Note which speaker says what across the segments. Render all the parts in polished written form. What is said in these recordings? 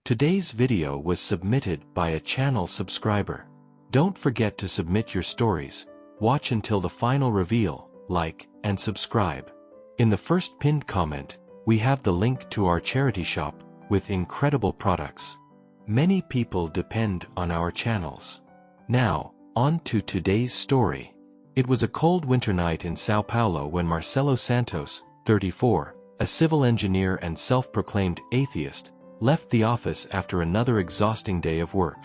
Speaker 1: Today's video was submitted by a channel subscriber. Don't forget to submit your stories, watch until the final reveal, like, and subscribe. In the first pinned comment, we have the link to our charity shop, with incredible products. Many people depend on our channels. Now, on to today's story. It was a cold winter night in Sao Paulo when Marcelo Santos, 34, a civil engineer and self-proclaimed atheist, left the office after another exhausting day of work.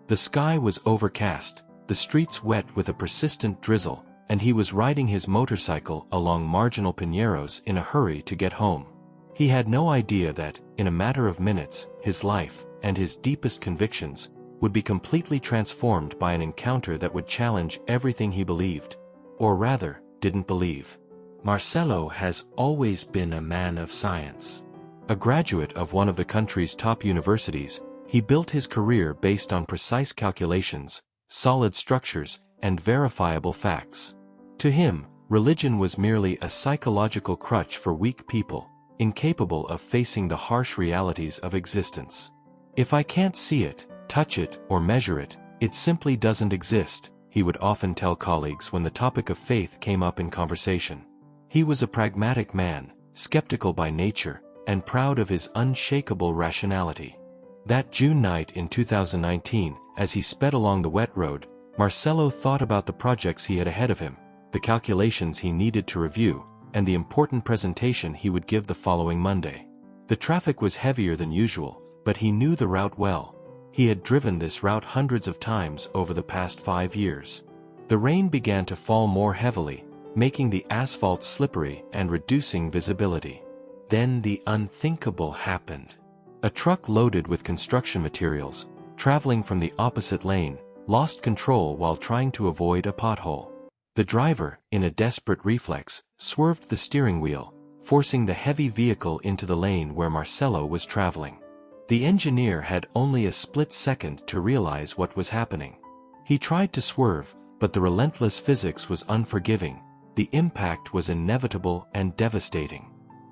Speaker 1: The sky was overcast, the streets wet with a persistent drizzle, and he was riding his motorcycle along marginal Pinheiros in a hurry to get home. He had no idea that, in a matter of minutes, his life, and his deepest convictions, would be completely transformed by an encounter that would challenge everything he believed, or rather, didn't believe. Marcelo has always been a man of science. A graduate of one of the country's top universities, he built his career based on precise calculations, solid structures, and verifiable facts. To him, religion was merely a psychological crutch for weak people, incapable of facing the harsh realities of existence. "If I can't see it, touch it, or measure it, it simply doesn't exist," he would often tell colleagues when the topic of faith came up in conversation. He was a pragmatic man, skeptical by nature, and proud of his unshakable rationality. That June night in 2019, as he sped along the wet road, Marcelo thought about the projects he had ahead of him, the calculations he needed to review, and the important presentation he would give the following Monday. The traffic was heavier than usual, but he knew the route well. He had driven this route hundreds of times over the past 5 years. The rain began to fall more heavily, making the asphalt slippery and reducing visibility. Then the unthinkable happened. A truck loaded with construction materials, traveling from the opposite lane, lost control while trying to avoid a pothole. The driver, in a desperate reflex, swerved the steering wheel, forcing the heavy vehicle into the lane where Marcelo was traveling. The engineer had only a split second to realize what was happening. He tried to swerve, but the relentless physics was unforgiving. The impact was inevitable and devastating.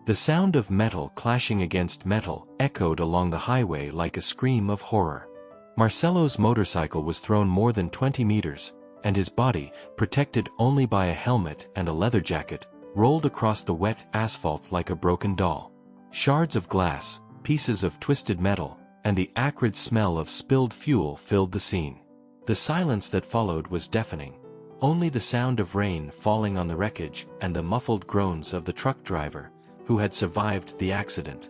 Speaker 1: The sound of metal clashing against metal echoed along the highway like a scream of horror. Marcelo's motorcycle was thrown more than 20 meters, and his body, protected only by a helmet and a leather jacket, rolled across the wet asphalt like a broken doll. Shards of glass, pieces of twisted metal, and the acrid smell of spilled fuel filled the scene. The silence that followed was deafening. Only the sound of rain falling on the wreckage and the muffled groans of the truck driver, who had survived the accident.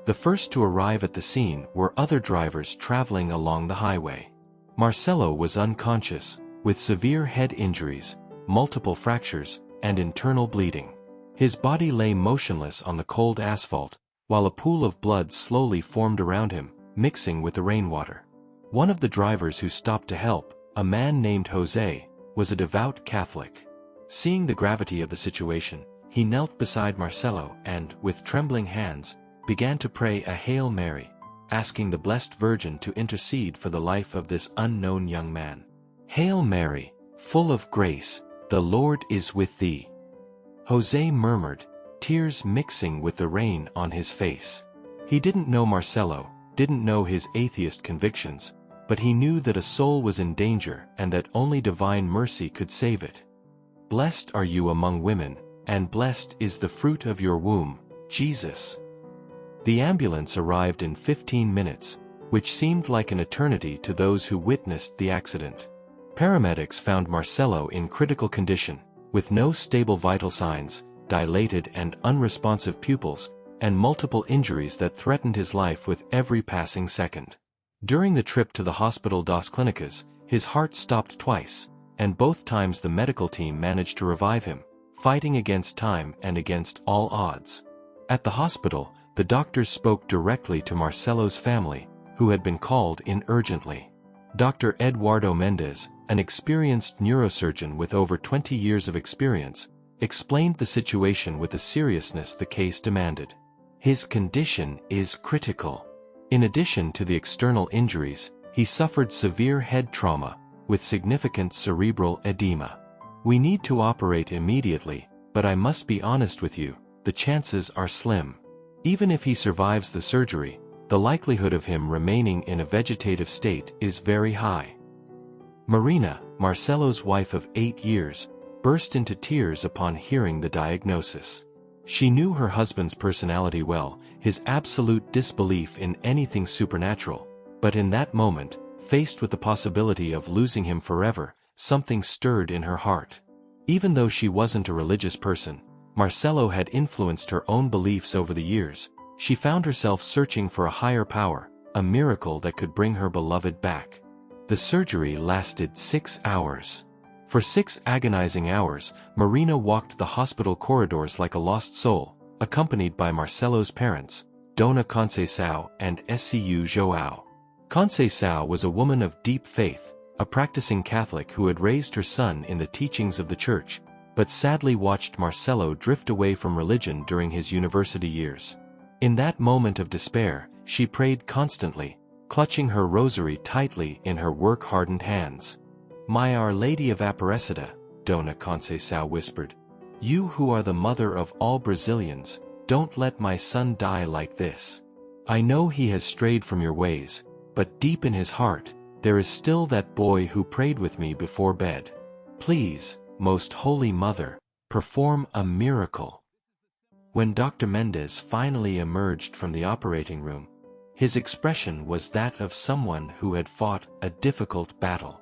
Speaker 1: The first to arrive at the scene were other drivers traveling along the highway. Marcelo was unconscious, with severe head injuries, multiple fractures, and internal bleeding. His body lay motionless on the cold asphalt, while a pool of blood slowly formed around him, mixing with the rainwater. One of the drivers who stopped to help, a man named Jose, was a devout Catholic. Seeing the gravity of the situation, he knelt beside Marcelo and, with trembling hands, began to pray a Hail Mary, asking the Blessed Virgin to intercede for the life of this unknown young man. "Hail Mary, full of grace, the Lord is with thee," Jose murmured, tears mixing with the rain on his face. He didn't know Marcelo, didn't know his atheist convictions, but he knew that a soul was in danger and that only divine mercy could save it. "Blessed are you among women, and blessed is the fruit of your womb, Jesus." The ambulance arrived in 15 minutes, which seemed like an eternity to those who witnessed the accident. Paramedics found Marcelo in critical condition, with no stable vital signs, dilated and unresponsive pupils, and multiple injuries that threatened his life with every passing second. During the trip to the Hospital das Clínicas, his heart stopped twice, and both times the medical team managed to revive him, fighting against time and against all odds. At the hospital, the doctors spoke directly to Marcelo's family, who had been called in urgently. Dr. Eduardo Mendez, an experienced neurosurgeon with over 20 years of experience, explained the situation with the seriousness the case demanded. "His condition is critical. In addition to the external injuries, he suffered severe head trauma, with significant cerebral edema. We need to operate immediately, but I must be honest with you, the chances are slim. Even if he survives the surgery, the likelihood of him remaining in a vegetative state is very high. Marina, Marcello's wife of 8 years, burst into tears upon hearing the diagnosis. She knew her husband's personality well, his absolute disbelief in anything supernatural, but in that moment, faced with the possibility of losing him forever, something stirred in her heart. Even though she wasn't a religious person, Marcello had influenced her own beliefs over the years. She found herself searching for a higher power, a miracle that could bring her beloved back. The surgery lasted 6 hours. For 6 agonizing hours, Marina walked the hospital corridors like a lost soul, accompanied by Marcello's parents, Dona Conceição and Scu João. Conceição was a woman of deep faith, a practicing Catholic who had raised her son in the teachings of the church, but sadly watched Marcello drift away from religion during his university years. In that moment of despair, she prayed constantly, clutching her rosary tightly in her work-hardened hands. "My Our Lady of Aparecida," Dona Conceição whispered, "you who are the mother of all Brazilians, don't let my son die like this. I know he has strayed from your ways, but deep in his heart, there is still that boy who prayed with me before bed. Please, Most Holy Mother, perform a miracle." When Dr. Mendes finally emerged from the operating room, his expression was that of someone who had fought a difficult battle.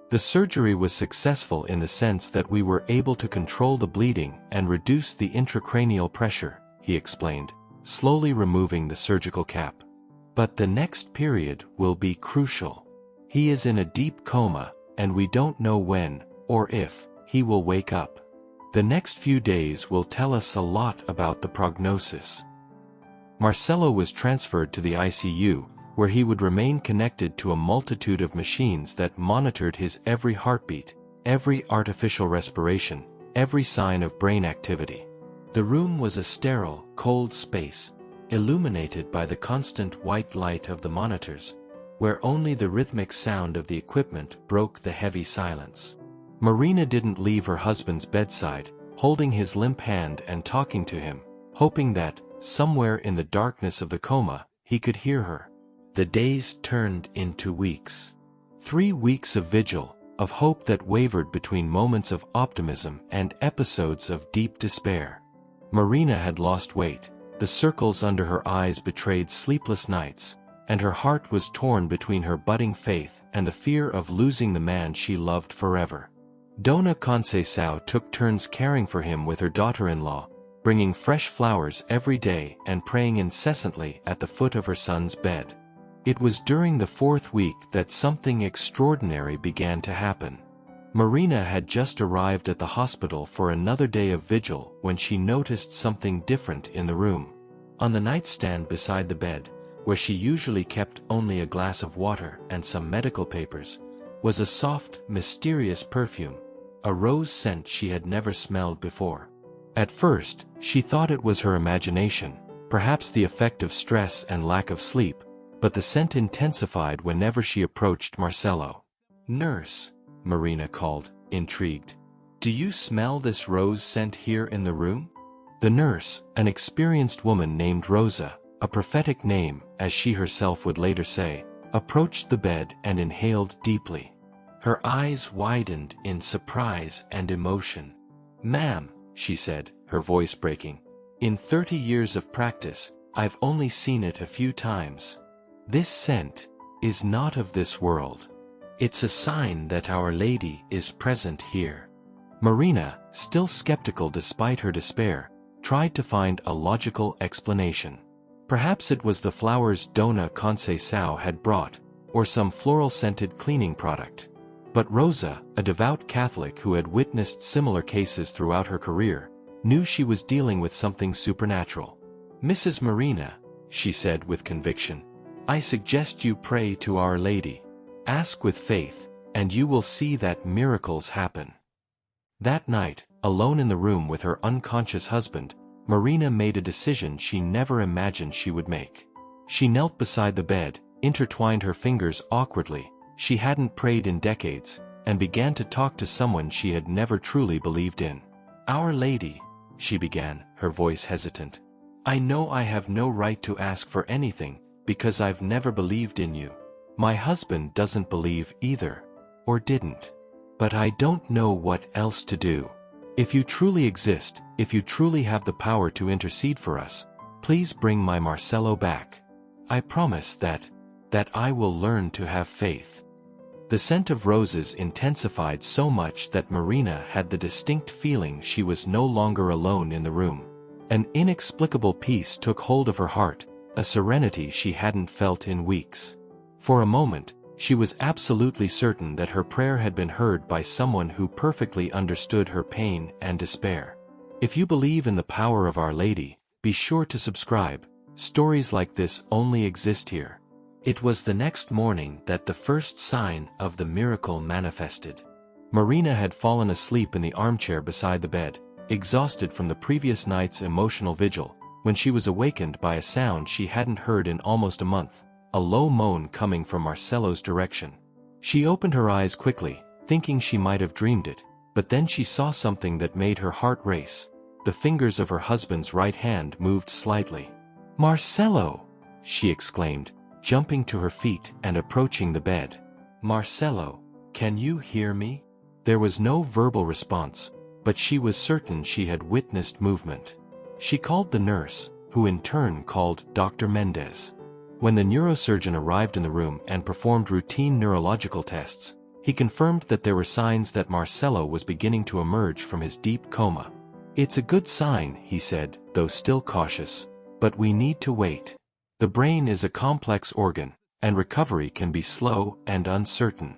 Speaker 1: "The surgery was successful in the sense that we were able to control the bleeding and reduce the intracranial pressure," he explained, slowly removing the surgical cap. "But the next period will be crucial. He is in a deep coma, and we don't know when, or if, he will wake up. The next few days will tell us a lot about the prognosis." Marcello was transferred to the ICU, where he would remain connected to a multitude of machines that monitored his every heartbeat, every artificial respiration, every sign of brain activity. The room was a sterile, cold space, illuminated by the constant white light of the monitors, where only the rhythmic sound of the equipment broke the heavy silence. Marina didn't leave her husband's bedside, holding his limp hand and talking to him, hoping that, somewhere in the darkness of the coma, he could hear her. The days turned into weeks. 3 weeks of vigil, of hope that wavered between moments of optimism and episodes of deep despair. Marina had lost weight, the circles under her eyes betrayed sleepless nights, and her heart was torn between her budding faith and the fear of losing the man she loved forever. Dona Conceição took turns caring for him with her daughter-in-law, bringing fresh flowers every day and praying incessantly at the foot of her son's bed. It was during the 4th week that something extraordinary began to happen. Marina had just arrived at the hospital for another day of vigil when she noticed something different in the room. On the nightstand beside the bed, where she usually kept only a glass of water and some medical papers, was a soft, mysterious perfume, a rose scent she had never smelled before. At first, she thought it was her imagination, perhaps the effect of stress and lack of sleep, but the scent intensified whenever she approached Marcello. "Nurse," Marina called, intrigued. "Do you smell this rose scent here in the room?" The nurse, an experienced woman named Rosa, a prophetic name, as she herself would later say, approached the bed and inhaled deeply. Her eyes widened in surprise and emotion. "Ma'am," she said, her voice breaking, "in 30 years of practice, I've only seen it a few times. This scent is not of this world. It's a sign that Our Lady is present here." Marina, still skeptical despite her despair, tried to find a logical explanation. Perhaps it was the flowers Dona Conceição had brought, or some floral-scented cleaning product. But Rosa, a devout Catholic who had witnessed similar cases throughout her career, knew she was dealing with something supernatural. "Mrs. Marina," she said with conviction, "I suggest you pray to Our Lady. Ask with faith, and you will see that miracles happen." That night, alone in the room with her unconscious husband, Marina made a decision she never imagined she would make. She knelt beside the bed, intertwined her fingers awkwardly, she hadn't prayed in decades, and began to talk to someone she had never truly believed in. "Our Lady," she began, her voice hesitant, "I know I have no right to ask for anything, because I've never believed in you. My husband doesn't believe either. Or didn't. But I don't know what else to do. If you truly exist, if you truly have the power to intercede for us, please bring my Marcelo back. I promise that I will learn to have faith." The scent of roses intensified so much that Marina had the distinct feeling she was no longer alone in the room. An inexplicable peace took hold of her heart, a serenity she hadn't felt in weeks. For a moment, she was absolutely certain that her prayer had been heard by someone who perfectly understood her pain and despair. If you believe in the power of Our Lady, be sure to subscribe. Stories like this only exist here. It was the next morning that the first sign of the miracle manifested. Marina had fallen asleep in the armchair beside the bed, exhausted from the previous night's emotional vigil, when she was awakened by a sound she hadn't heard in almost a month, a low moan coming from Marcelo's direction. She opened her eyes quickly, thinking she might have dreamed it, but then she saw something that made her heart race. The fingers of her husband's right hand moved slightly. "Marcelo!" she exclaimed, jumping to her feet and approaching the bed. "Marcelo, can you hear me?" There was no verbal response, but she was certain she had witnessed movement. She called the nurse, who in turn called Dr. Mendez. When the neurosurgeon arrived in the room and performed routine neurological tests, he confirmed that there were signs that Marcelo was beginning to emerge from his deep coma. "It's a good sign," he said, though still cautious, "but we need to wait. The brain is a complex organ, and recovery can be slow and uncertain."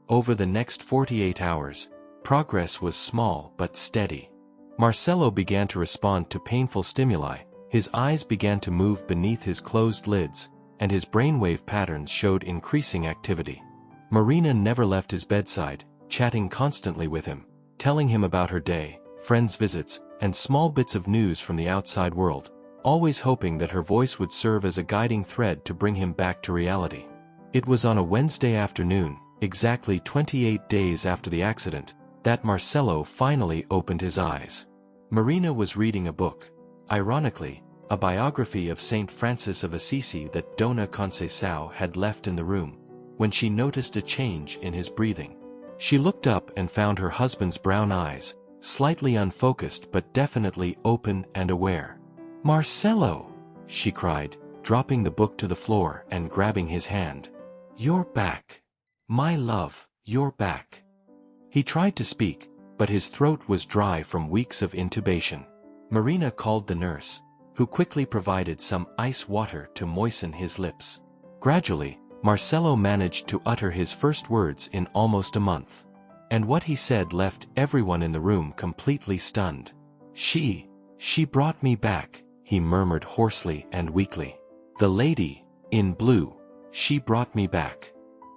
Speaker 1: Over the next 48 hours, progress was small but steady. Marcelo began to respond to painful stimuli, his eyes began to move beneath his closed lids, and his brainwave patterns showed increasing activity. Marina never left his bedside, chatting constantly with him, telling him about her day, friends' visits, and small bits of news from the outside world, always hoping that her voice would serve as a guiding thread to bring him back to reality. It was on a Wednesday afternoon, exactly 28 days after the accident, that Marcelo finally opened his eyes. Marina was reading a book, ironically, a biography of Saint Francis of Assisi that Dona Conceição had left in the room, when she noticed a change in his breathing. She looked up and found her husband's brown eyes, slightly unfocused but definitely open and aware. "Marcelo!" she cried, dropping the book to the floor and grabbing his hand. "You're back. My love, you're back." He tried to speak, but his throat was dry from weeks of intubation. Marina called the nurse, who quickly provided some ice water to moisten his lips. Gradually, Marcelo managed to utter his first words in almost a month. And what he said left everyone in the room completely stunned. She brought me back," he murmured hoarsely and weakly. "The lady, in blue, she brought me back."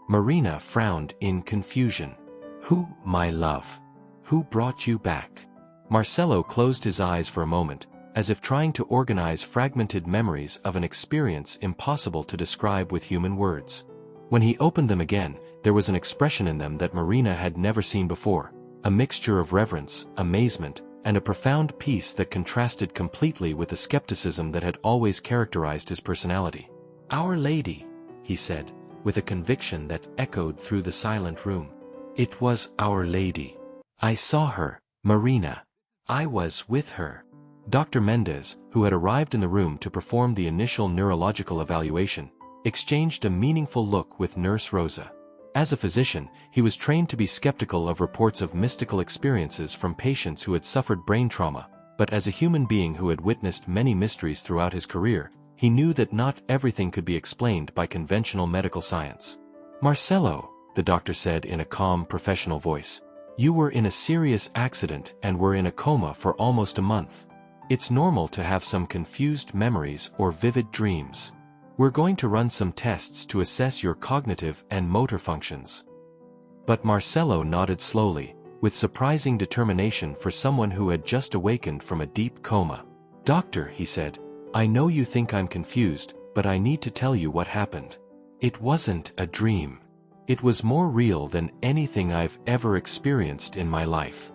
Speaker 1: Marina frowned in confusion. "Who, my love? Who brought you back?" Marcelo closed his eyes for a moment, as if trying to organize fragmented memories of an experience impossible to describe with human words. When he opened them again, there was an expression in them that Marina had never seen before, a mixture of reverence, amazement, and a profound peace that contrasted completely with the skepticism that had always characterized his personality. "Our Lady," he said, with a conviction that echoed through the silent room. "It was Our Lady. I saw her, Marina. I was with her." Dr. Mendez, who had arrived in the room to perform the initial neurological evaluation, exchanged a meaningful look with Nurse Rosa. As a physician, he was trained to be skeptical of reports of mystical experiences from patients who had suffered brain trauma, but as a human being who had witnessed many mysteries throughout his career, he knew that not everything could be explained by conventional medical science. "Marcelo," the doctor said in a calm, professional voice, "you were in a serious accident and were in a coma for almost a month. It's normal to have some confused memories or vivid dreams. We're going to run some tests to assess your cognitive and motor functions." But Marcelo nodded slowly, with surprising determination for someone who had just awakened from a deep coma. "Doctor," he said, "I know you think I'm confused, but I need to tell you what happened. It wasn't a dream. It was more real than anything I've ever experienced in my life."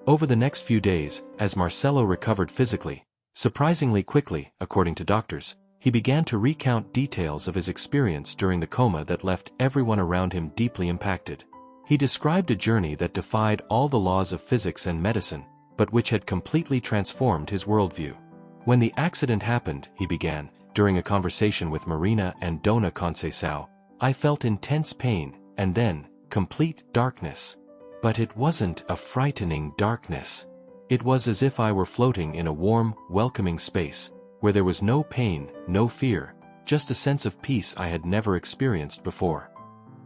Speaker 1: Over the next few days, as Marcelo recovered physically, surprisingly quickly, according to doctors, He began to recount details of his experience during the coma that left everyone around him deeply impacted. He described a journey that defied all the laws of physics and medicine, but which had completely transformed his worldview. When the accident happened, he began, during a conversation with Marina and Dona Conceição, I felt intense pain, and then, complete darkness. But it wasn't a frightening darkness. It was as if I were floating in a warm, welcoming space, where there was no pain, no fear, just a sense of peace I had never experienced before.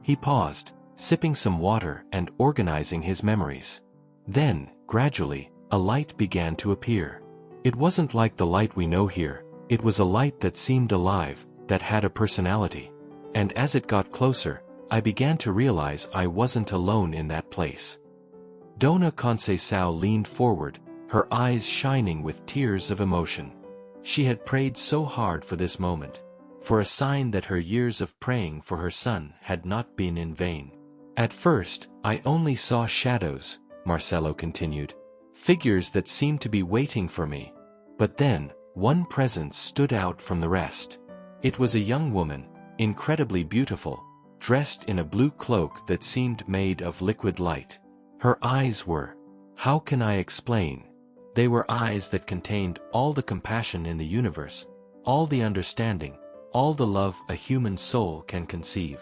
Speaker 1: He paused, sipping some water and organizing his memories. Then, gradually, a light began to appear. It wasn't like the light we know here, it was a light that seemed alive, that had a personality. And as it got closer, I began to realize I wasn't alone in that place. Dona Conceição leaned forward, her eyes shining with tears of emotion. She had prayed so hard for this moment, for a sign that her years of praying for her son had not been in vain. At first, I only saw shadows, Marcelo continued, figures that seemed to be waiting for me. But then, one presence stood out from the rest. It was a young woman, incredibly beautiful, dressed in a blue cloak that seemed made of liquid light. Her eyes were, how can I explain? They were eyes that contained all the compassion in the universe, all the understanding, all the love a human soul can conceive.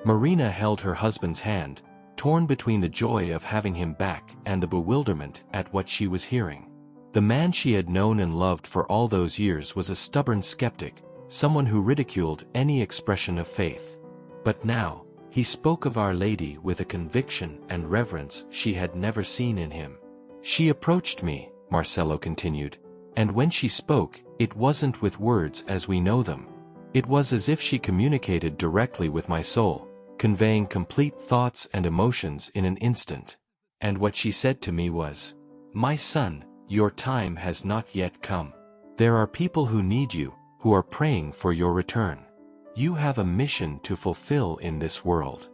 Speaker 1: Marina held her husband's hand, torn between the joy of having him back and the bewilderment at what she was hearing. The man she had known and loved for all those years was a stubborn skeptic, someone who ridiculed any expression of faith. But now, he spoke of Our Lady with a conviction and reverence she had never seen in him. She approached me, Marcelo continued, and when she spoke, it wasn't with words as we know them. It was as if she communicated directly with my soul, conveying complete thoughts and emotions in an instant. And what she said to me was, my son, your time has not yet come. There are people who need you, who are praying for your return. You have a mission to fulfill in this world.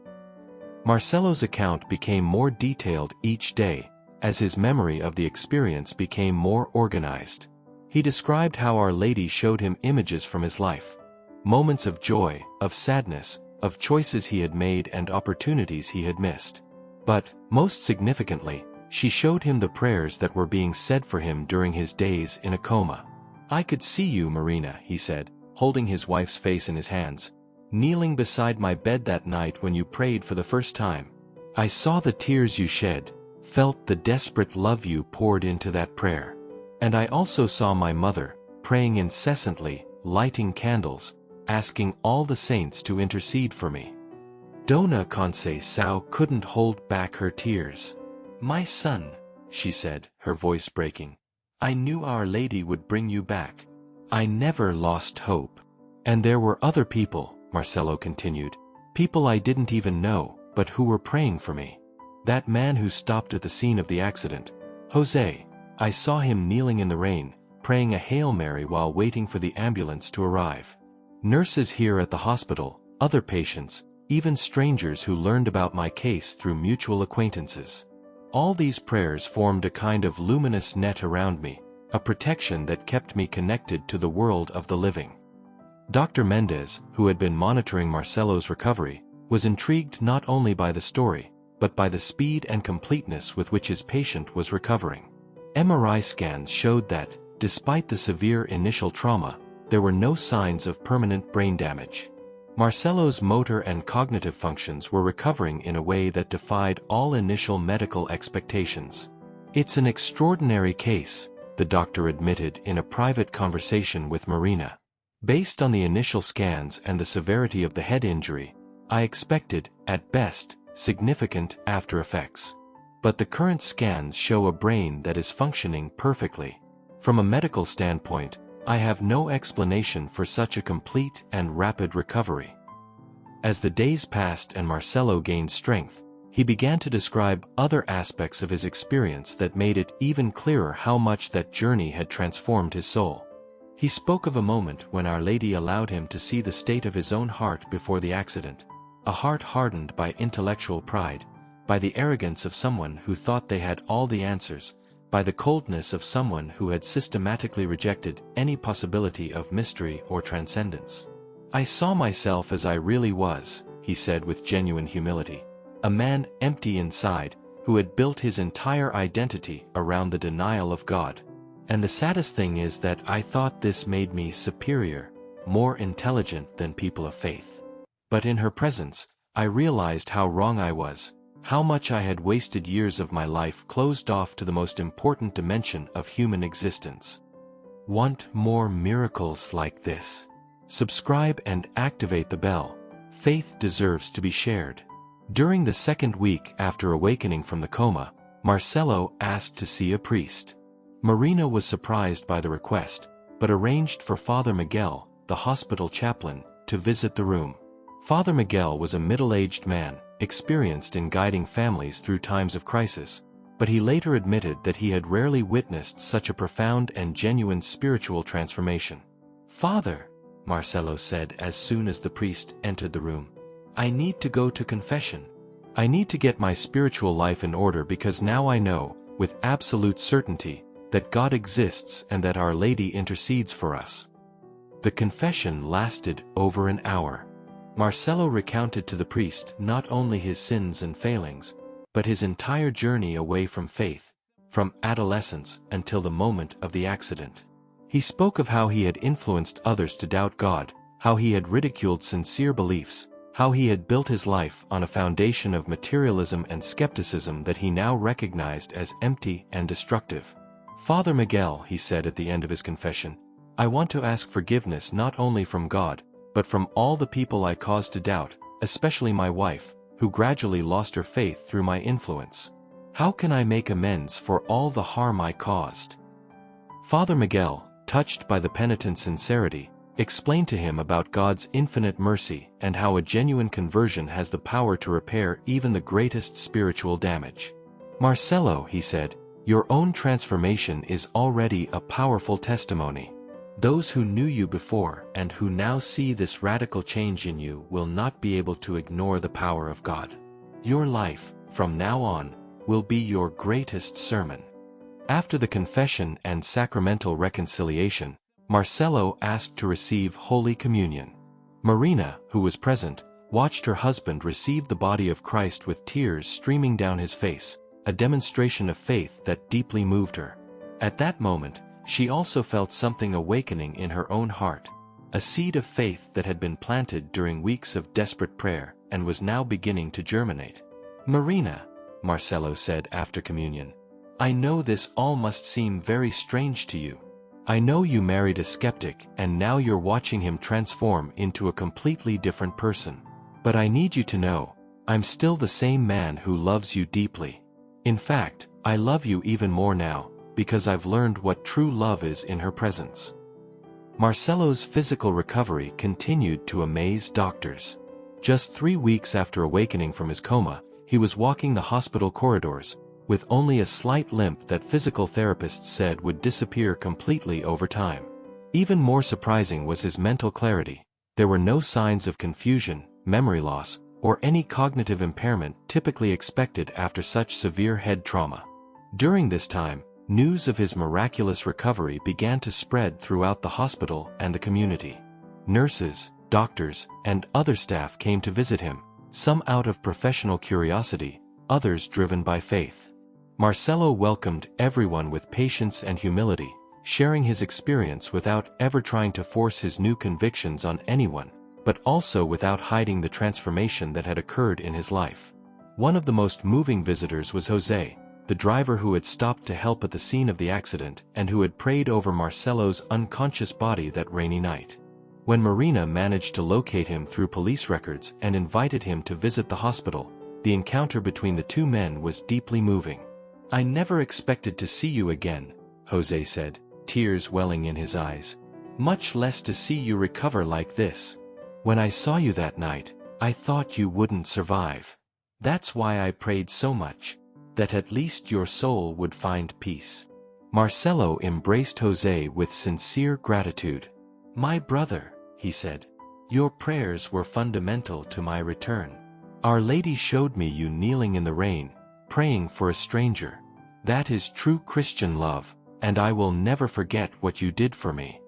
Speaker 1: Marcelo's account became more detailed each day, as his memory of the experience became more organized. He described how Our Lady showed him images from his life, moments of joy, of sadness, of choices he had made and opportunities he had missed. But, most significantly, she showed him the prayers that were being said for him during his days in a coma. I could see you, Marina, he said, holding his wife's face in his hands, kneeling beside my bed that night when you prayed for the first time. I saw the tears you shed, felt the desperate love you poured into that prayer. And I also saw my mother, praying incessantly, lighting candles, asking all the saints to intercede for me. Dona Conceição couldn't hold back her tears. My son, she said, her voice breaking, I knew Our Lady would bring you back. I never lost hope. And there were other people, Marcelo continued, people I didn't even know, but who were praying for me. That man who stopped at the scene of the accident, Jose, I saw him kneeling in the rain, praying a Hail Mary while waiting for the ambulance to arrive. Nurses here at the hospital, other patients, even strangers who learned about my case through mutual acquaintances. All these prayers formed a kind of luminous net around me, a protection that kept me connected to the world of the living. Dr. Mendez, who had been monitoring Marcelo's recovery, was intrigued not only by the story, but by the speed and completeness with which his patient was recovering. MRI scans showed that, despite the severe initial trauma, there were no signs of permanent brain damage. Marcelo's motor and cognitive functions were recovering in a way that defied all initial medical expectations. It's an extraordinary case, the doctor admitted in a private conversation with Marina. Based on the initial scans and the severity of the head injury, I expected, at best, significant after effects. But the current scans show a brain that is functioning perfectly. From a medical standpoint, I have no explanation for such a complete and rapid recovery. As the days passed and Marcelo gained strength, he began to describe other aspects of his experience that made it even clearer how much that journey had transformed his soul. He spoke of a moment when Our Lady allowed him to see the state of his own heart before the accident, a heart hardened by intellectual pride, by the arrogance of someone who thought they had all the answers, by the coldness of someone who had systematically rejected any possibility of mystery or transcendence. "I saw myself as I really was," he said with genuine humility. "A man empty inside, who had built his entire identity around the denial of God. And the saddest thing is that I thought this made me superior, more intelligent than people of faith. But in her presence, I realized how wrong I was, how much I had wasted years of my life closed off to the most important dimension of human existence." Want more miracles like this? Subscribe and activate the bell. Faith deserves to be shared. During the second week after awakening from the coma, Marcelo asked to see a priest. Marina was surprised by the request, but arranged for Father Miguel, the hospital chaplain, to visit the room. Father Miguel was a middle-aged man, experienced in guiding families through times of crisis, but he later admitted that he had rarely witnessed such a profound and genuine spiritual transformation. "Father," Marcelo said as soon as the priest entered the room, "I need to go to confession. I need to get my spiritual life in order because now I know, with absolute certainty, that God exists and that Our Lady intercedes for us." The confession lasted over an hour. Marcelo recounted to the priest not only his sins and failings, but his entire journey away from faith, from adolescence until the moment of the accident. He spoke of how he had influenced others to doubt God, how he had ridiculed sincere beliefs, how he had built his life on a foundation of materialism and skepticism that he now recognized as empty and destructive. "Father Miguel," he said at the end of his confession, "I want to ask forgiveness not only from God, but from all the people I caused to doubt, especially my wife, who gradually lost her faith through my influence. How can I make amends for all the harm I caused?" Father Miguel, touched by the penitent's sincerity, explained to him about God's infinite mercy and how a genuine conversion has the power to repair even the greatest spiritual damage. "Marcelo," he said, "your own transformation is already a powerful testimony. Those who knew you before and who now see this radical change in you will not be able to ignore the power of God. Your life, from now on, will be your greatest sermon." After the confession and sacramental reconciliation, Marcelo asked to receive Holy Communion. Marina, who was present, watched her husband receive the body of Christ with tears streaming down his face, a demonstration of faith that deeply moved her. At that moment, she also felt something awakening in her own heart, a seed of faith that had been planted during weeks of desperate prayer and was now beginning to germinate. "Marina," Marcelo said after communion, "I know this all must seem very strange to you. I know you married a skeptic and now you're watching him transform into a completely different person. But I need you to know, I'm still the same man who loves you deeply. In fact, I love you even more now, because I've learned what true love is in her presence." Marcelo's physical recovery continued to amaze doctors. Just 3 weeks after awakening from his coma, he was walking the hospital corridors, with only a slight limp that physical therapists said would disappear completely over time. Even more surprising was his mental clarity. There were no signs of confusion, memory loss, or any cognitive impairment typically expected after such severe head trauma. During this time, news of his miraculous recovery began to spread throughout the hospital and the community. Nurses, doctors, and other staff came to visit him, some out of professional curiosity, others driven by faith. Marcelo welcomed everyone with patience and humility, sharing his experience without ever trying to force his new convictions on anyone, but also without hiding the transformation that had occurred in his life. One of the most moving visitors was Jose, the driver who had stopped to help at the scene of the accident and who had prayed over Marcelo's unconscious body that rainy night. When Marina managed to locate him through police records and invited him to visit the hospital, the encounter between the two men was deeply moving. "I never expected to see you again," Jose said, tears welling in his eyes. "Much less to see you recover like this. When I saw you that night, I thought you wouldn't survive. That's why I prayed so much, that at least your soul would find peace." Marcelo embraced Jose with sincere gratitude. "My brother," he said, "your prayers were fundamental to my return. Our Lady showed me you kneeling in the rain, praying for a stranger. That is true Christian love, and I will never forget what you did for me."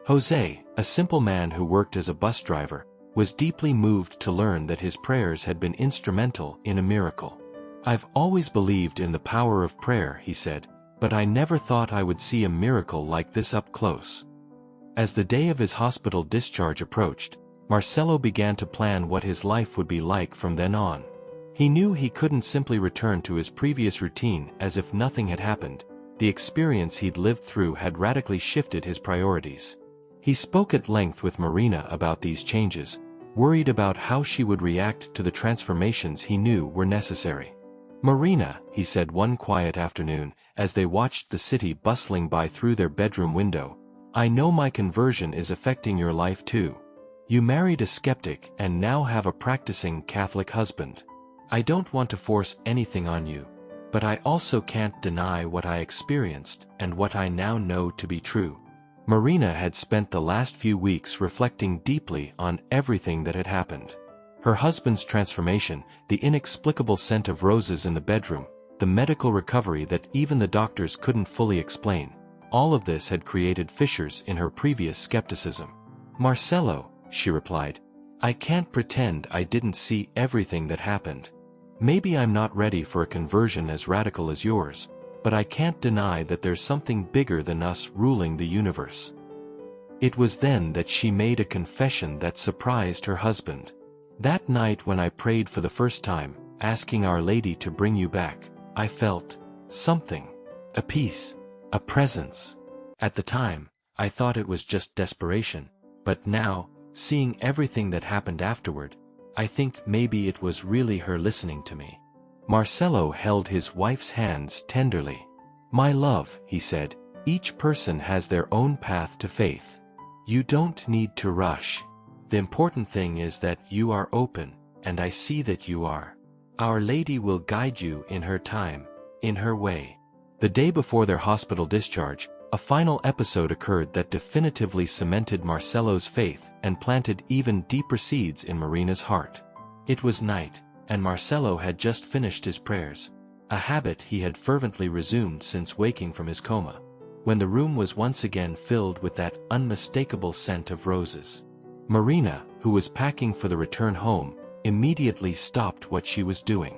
Speaker 1: Jose, a simple man who worked as a bus driver, was deeply moved to learn that his prayers had been instrumental in a miracle. "I've always believed in the power of prayer," he said, "but I never thought I would see a miracle like this up close." As the day of his hospital discharge approached, Marcelo began to plan what his life would be like from then on. He knew he couldn't simply return to his previous routine as if nothing had happened. The experience he'd lived through had radically shifted his priorities. He spoke at length with Marina about these changes, worried about how she would react to the transformations he knew were necessary. "Marina," he said one quiet afternoon, as they watched the city bustling by through their bedroom window, "I know my conversion is affecting your life too. You married a skeptic and now have a practicing Catholic husband. I don't want to force anything on you, but I also can't deny what I experienced and what I now know to be true." Marina had spent the last few weeks reflecting deeply on everything that had happened. Her husband's transformation, the inexplicable scent of roses in the bedroom, the medical recovery that even the doctors couldn't fully explain, all of this had created fissures in her previous skepticism. "Marcelo," she replied, "I can't pretend I didn't see everything that happened. Maybe I'm not ready for a conversion as radical as yours, but I can't deny that there's something bigger than us ruling the universe." It was then that she made a confession that surprised her husband. "That night when I prayed for the first time, asking Our Lady to bring you back, I felt something. A peace, a presence. At the time, I thought it was just desperation, but now, seeing everything that happened afterward, I think maybe it was really her listening to me." Marcelo held his wife's hands tenderly. "My love," he said, "each person has their own path to faith. You don't need to rush. The important thing is that you are open, and I see that you are. Our Lady will guide you in her time, in her way." The day before their hospital discharge, a final episode occurred that definitively cemented Marcelo's faith and planted even deeper seeds in Marina's heart. It was night, and Marcelo had just finished his prayers, a habit he had fervently resumed since waking from his coma, when the room was once again filled with that unmistakable scent of roses. Marina, who was packing for the return home, immediately stopped what she was doing.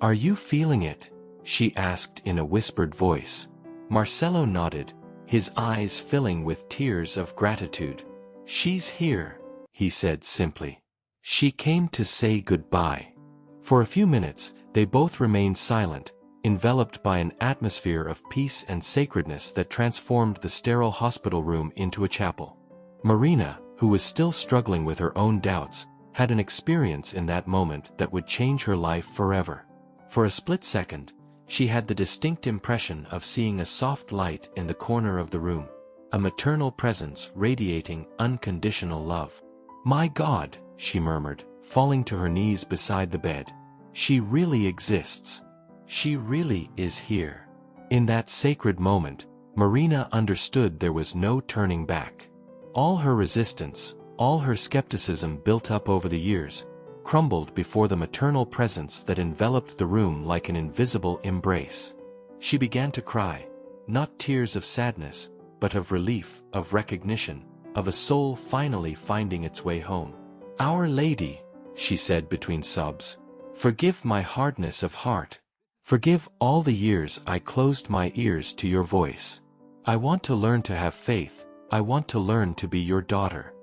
Speaker 1: "Are you feeling it?" she asked in a whispered voice. Marcelo nodded, his eyes filling with tears of gratitude. "She's here," he said simply. "She came to say goodbye." For a few minutes, they both remained silent, enveloped by an atmosphere of peace and sacredness that transformed the sterile hospital room into a chapel. Marina, who was still struggling with her own doubts, had an experience in that moment that would change her life forever. For a split second, she had the distinct impression of seeing a soft light in the corner of the room, a maternal presence radiating unconditional love. "My God," she murmured, falling to her knees beside the bed. "She really exists. She really is here." In that sacred moment, Marina understood there was no turning back. All her resistance, all her skepticism built up over the years, crumbled before the maternal presence that enveloped the room like an invisible embrace. She began to cry, not tears of sadness, but of relief, of recognition, of a soul finally finding its way home. "Our Lady," she said between sobs, "forgive my hardness of heart. Forgive all the years I closed my ears to your voice. I want to learn to have faith. I want to learn to be your daughter."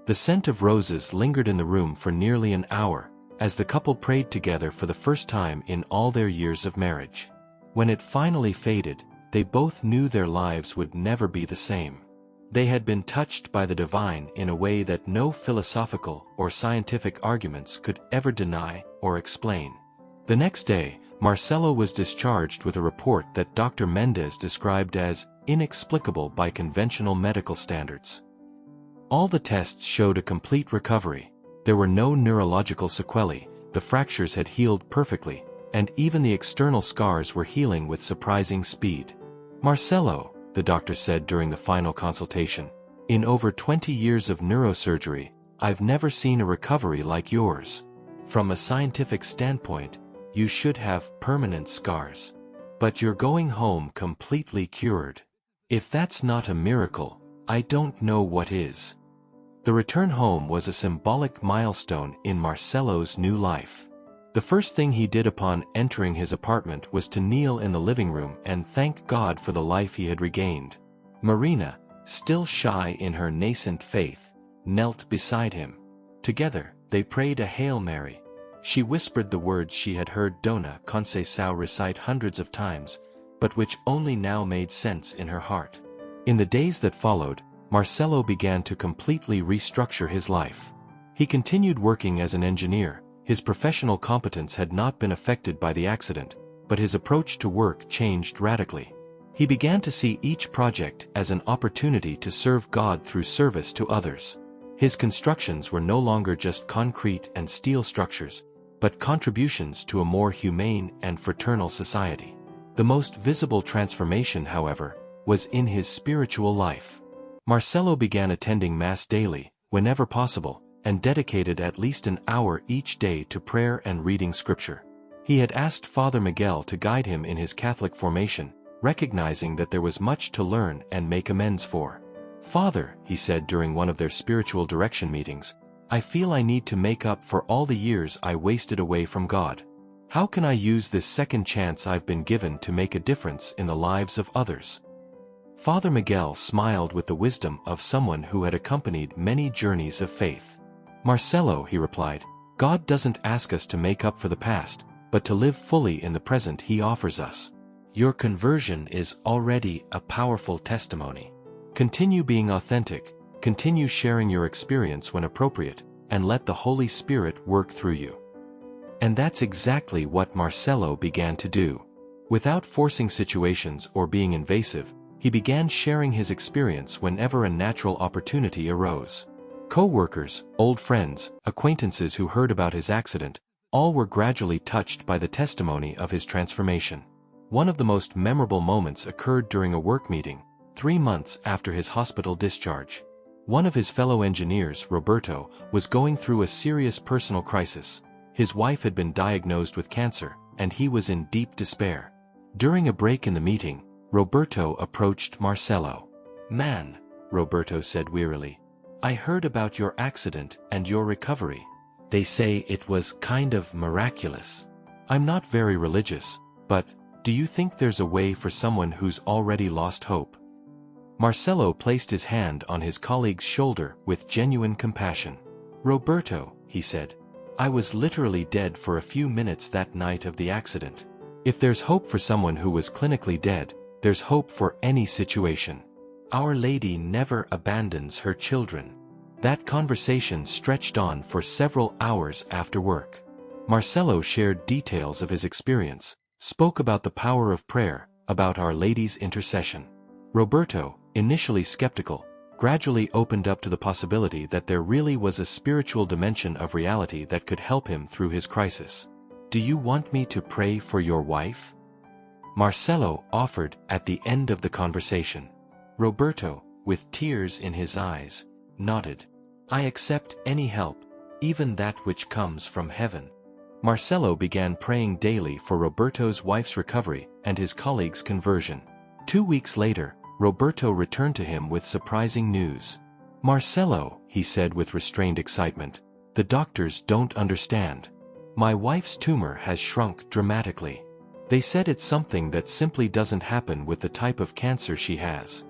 Speaker 1: The scent of roses lingered in the room for nearly an hour, as the couple prayed together for the first time in all their years of marriage. When it finally faded, they both knew their lives would never be the same. They had been touched by the divine in a way that no philosophical or scientific arguments could ever deny or explain. The next day, Marcelo was discharged with a report that Dr. Mendez described as inexplicable by conventional medical standards. All the tests showed a complete recovery. There were no neurological sequelae, the fractures had healed perfectly, and even the external scars were healing with surprising speed. "Marcelo," the doctor said during the final consultation, "in over 20 years of neurosurgery, I've never seen a recovery like yours. From a scientific standpoint, you should have permanent scars. But you're going home completely cured. If that's not a miracle, I don't know what is. The return home was a symbolic milestone in Marcelo's new life. The first thing he did upon entering his apartment was to kneel in the living room and thank God for the life he had regained. Marina, still shy in her nascent faith, knelt beside him. Together, they prayed a Hail Mary. She whispered the words she had heard Dona Conceição recite hundreds of times, but which only now made sense in her heart. In the days that followed, Marcelo began to completely restructure his life. He continued working as an engineer. His professional competence had not been affected by the accident, but his approach to work changed radically. He began to see each project as an opportunity to serve God through service to others. His constructions were no longer just concrete and steel structures, but contributions to a more humane and fraternal society. The most visible transformation, however, was in his spiritual life. Marcelo began attending Mass daily, whenever possible, and dedicated at least an hour each day to prayer and reading Scripture. He had asked Father Miguel to guide him in his Catholic formation, recognizing that there was much to learn and make amends for. "Father," he said during one of their spiritual direction meetings, "I feel I need to make up for all the years I wasted away from God. How can I use this second chance I've been given to make a difference in the lives of others?" Father Miguel smiled with the wisdom of someone who had accompanied many journeys of faith. "Marcelo," he replied, "God doesn't ask us to make up for the past, but to live fully in the present He offers us. Your conversion is already a powerful testimony. Continue being authentic, continue sharing your experience when appropriate, and let the Holy Spirit work through you." And that's exactly what Marcelo began to do. Without forcing situations or being invasive, he began sharing his experience whenever a natural opportunity arose. Co-workers, old friends, acquaintances who heard about his accident, all were gradually touched by the testimony of his transformation. One of the most memorable moments occurred during a work meeting, 3 months after his hospital discharge. One of his fellow engineers, Roberto, was going through a serious personal crisis. His wife had been diagnosed with cancer, and he was in deep despair. During a break in the meeting, Roberto approached Marcelo. "Man," Roberto said wearily, "I heard about your accident and your recovery. They say it was kind of miraculous. I'm not very religious, but do you think there's a way for someone who's already lost hope?" Marcelo placed his hand on his colleague's shoulder with genuine compassion. "Roberto," he said, "I was literally dead for a few minutes that night of the accident. If there's hope for someone who was clinically dead, there's hope for any situation. Our Lady never abandons her children." That conversation stretched on for several hours after work. Marcelo shared details of his experience, spoke about the power of prayer, about Our Lady's intercession. Roberto, initially skeptical, gradually opened up to the possibility that there really was a spiritual dimension of reality that could help him through his crisis. "Do you want me to pray for your wife?" Marcelo offered at the end of the conversation. Roberto, with tears in his eyes, nodded. "I accept any help, even that which comes from heaven." Marcelo began praying daily for Roberto's wife's recovery and his colleague's conversion. 2 weeks later, Roberto returned to him with surprising news. "Marcelo," he said with restrained excitement, "the doctors don't understand. My wife's tumor has shrunk dramatically. They said it's something that simply doesn't happen with the type of cancer she has."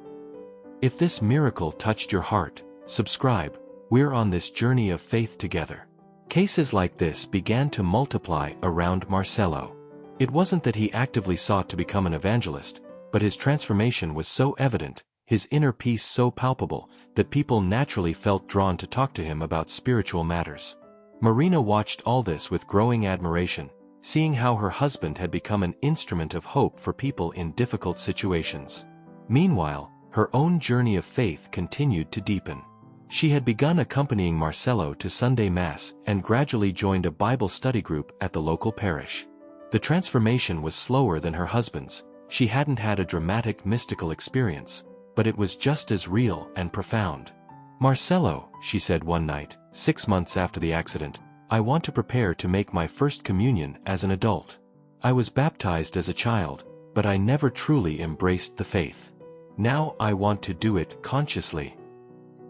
Speaker 1: If this miracle touched your heart, subscribe. We're on this journey of faith together. Cases like this began to multiply around Marcelo. It wasn't that he actively sought to become an evangelist, but his transformation was so evident, his inner peace so palpable, that people naturally felt drawn to talk to him about spiritual matters. Marina watched all this with growing admiration, seeing how her husband had become an instrument of hope for people in difficult situations. Meanwhile, her own journey of faith continued to deepen. She had begun accompanying Marcelo to Sunday Mass and gradually joined a Bible study group at the local parish. The transformation was slower than her husband's. She hadn't had a dramatic mystical experience, but it was just as real and profound. "Marcelo," she said one night, 6 months after the accident, "I want to prepare to make my first communion as an adult. I was baptized as a child, but I never truly embraced the faith. Now I want to do it consciously."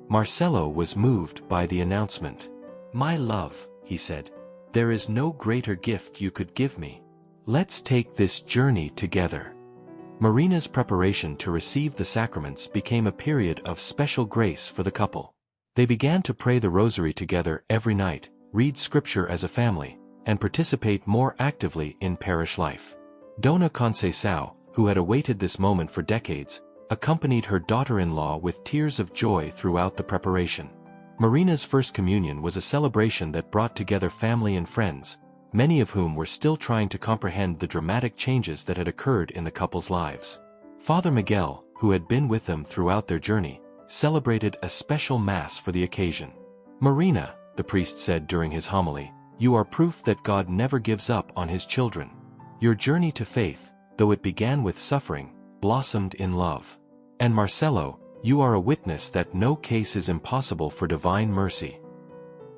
Speaker 1: Marcelo was moved by the announcement. "My love," he said, "there is no greater gift you could give me. Let's take this journey together." Marina's preparation to receive the sacraments became a period of special grace for the couple. They began to pray the rosary together every night, read scripture as a family, and participate more actively in parish life. Dona Conceição, who had awaited this moment for decades, accompanied her daughter-in-law with tears of joy throughout the preparation. Marina's first communion was a celebration that brought together family and friends, many of whom were still trying to comprehend the dramatic changes that had occurred in the couple's lives. Father Miguel, who had been with them throughout their journey, celebrated a special mass for the occasion. "Marina," the priest said during his homily, "you are proof that God never gives up on his children. Your journey to faith, though it began with suffering, blossomed in love. And Marcelo, you are a witness that no case is impossible for divine mercy."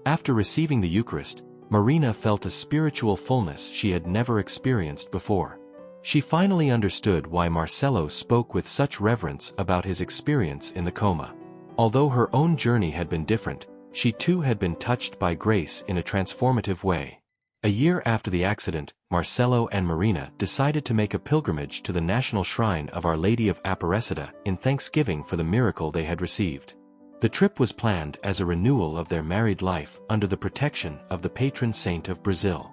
Speaker 1: After receiving the Eucharist, Marina felt a spiritual fullness she had never experienced before. She finally understood why Marcelo spoke with such reverence about his experience in the coma. Although her own journey had been different, she too had been touched by grace in a transformative way. A year after the accident, Marcelo and Marina decided to make a pilgrimage to the National Shrine of Our Lady of Aparecida in thanksgiving for the miracle they had received. The trip was planned as a renewal of their married life under the protection of the patron saint of Brazil.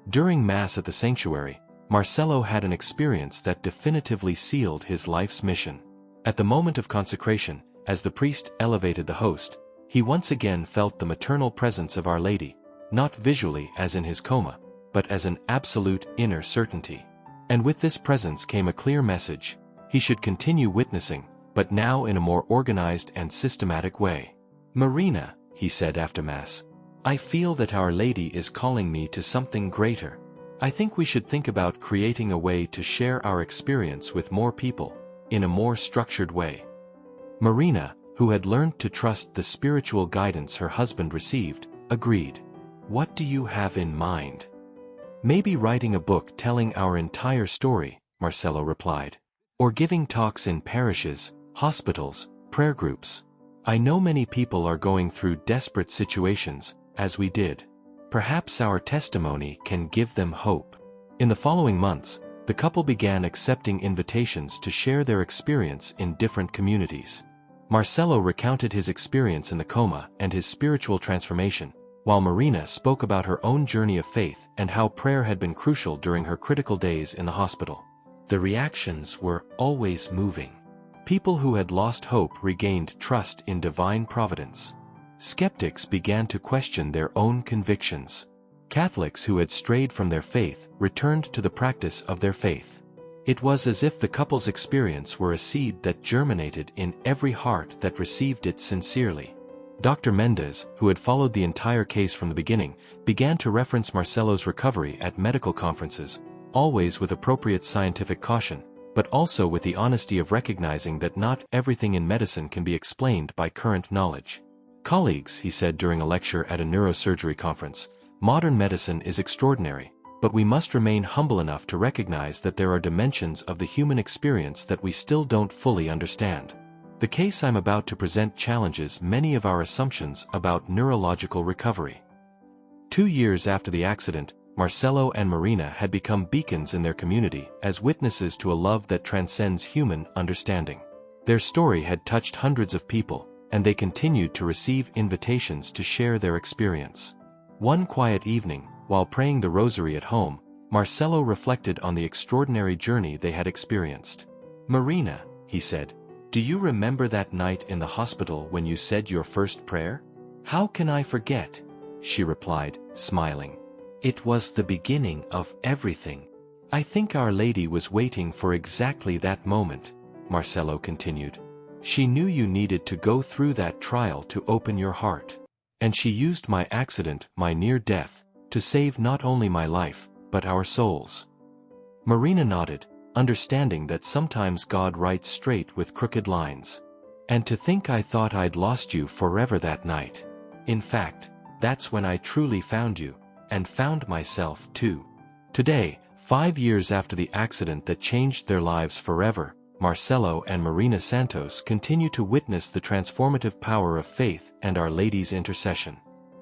Speaker 1: During Mass at the sanctuary, Marcelo had an experience that definitively sealed his life's mission. At the moment of consecration, as the priest elevated the host, he once again felt the maternal presence of Our Lady, not visually as in his coma, but as an absolute inner certainty. And with this presence came a clear message: he should continue witnessing, but now in a more organized and systematic way. "Marina," he said after Mass, "I feel that Our Lady is calling me to something greater. I think we should think about creating a way to share our experience with more people, in a more structured way." Marina, who had learned to trust the spiritual guidance her husband received, agreed. "What do you have in mind?" "Maybe writing a book telling our entire story," Marcelo replied. "Or giving talks in parishes, hospitals, prayer groups. I know many people are going through desperate situations, as we did. Perhaps our testimony can give them hope." In the following months, the couple began accepting invitations to share their experience in different communities. Marcelo recounted his experience in the coma and his spiritual transformation, while Marina spoke about her own journey of faith and how prayer had been crucial during her critical days in the hospital. The reactions were always moving. People who had lost hope regained trust in divine providence. Skeptics began to question their own convictions. Catholics who had strayed from their faith returned to the practice of their faith. It was as if the couple's experience were a seed that germinated in every heart that received it sincerely. Dr. Mendez, who had followed the entire case from the beginning, began to reference Marcelo's recovery at medical conferences, always with appropriate scientific caution, but also with the honesty of recognizing that not everything in medicine can be explained by current knowledge. "Colleagues," he said during a lecture at a neurosurgery conference, "modern medicine is extraordinary, but we must remain humble enough to recognize that there are dimensions of the human experience that we still don't fully understand. The case I'm about to present challenges many of our assumptions about neurological recovery." 2 years after the accident, Marcelo and Marina had become beacons in their community as witnesses to a love that transcends human understanding. Their story had touched hundreds of people, and they continued to receive invitations to share their experience. One quiet evening, while praying the rosary at home, Marcelo reflected on the extraordinary journey they had experienced. "Marina," he said, "do you remember that night in the hospital when you said your first prayer?" "How can I forget?" she replied, smiling. "It was the beginning of everything. I think Our Lady was waiting for exactly that moment," Marcelo continued. "She knew you needed to go through that trial to open your heart. And she used my accident, my near death, to save not only my life, but our souls." Marina nodded, understanding that sometimes God writes straight with crooked lines. "And to think I thought I'd lost you forever that night. In fact, that's when I truly found you, and found myself too." Today, 5 years after the accident that changed their lives forever, Marcelo and Marina Santos continue to witness the transformative power of faith and Our Lady's intercession.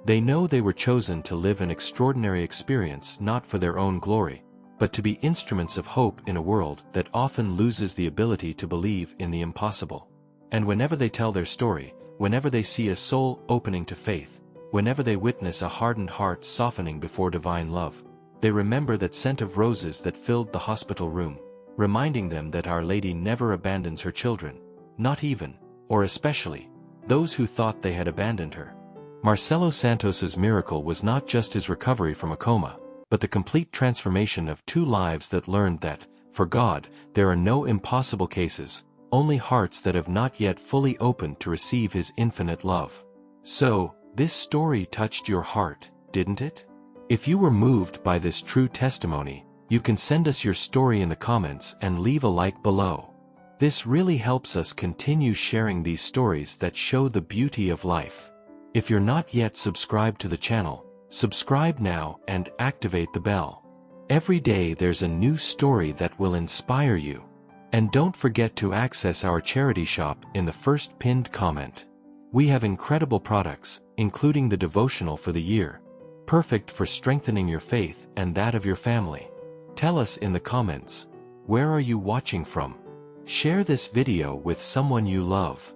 Speaker 1: They know they were chosen to live an extraordinary experience not for their own glory, but to be instruments of hope in a world that often loses the ability to believe in the impossible. And whenever they tell their story, whenever they see a soul opening to faith, whenever they witness a hardened heart softening before divine love, they remember that scent of roses that filled the hospital room, reminding them that Our Lady never abandons her children, not even, or especially, those who thought they had abandoned her. Marcelo Santos's miracle was not just his recovery from a coma, but the complete transformation of 2 lives that learned that, for God, there are no impossible cases, only hearts that have not yet fully opened to receive His infinite love. So, this story touched your heart, didn't it? If you were moved by this true testimony, you can send us your story in the comments and leave a like below. This really helps us continue sharing these stories that show the beauty of life. If you're not yet subscribed to the channel, subscribe now and activate the bell. Every day there's a new story that will inspire you. And don't forget to access our charity shop in the first pinned comment. We have incredible products, including the devotional for the year, perfect for strengthening your faith and that of your family. Tell us in the comments, where are you watching from? Share this video with someone you love.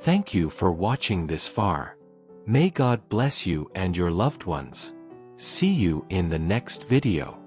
Speaker 1: Thank you for watching this far. May God bless you and your loved ones. See you in the next video.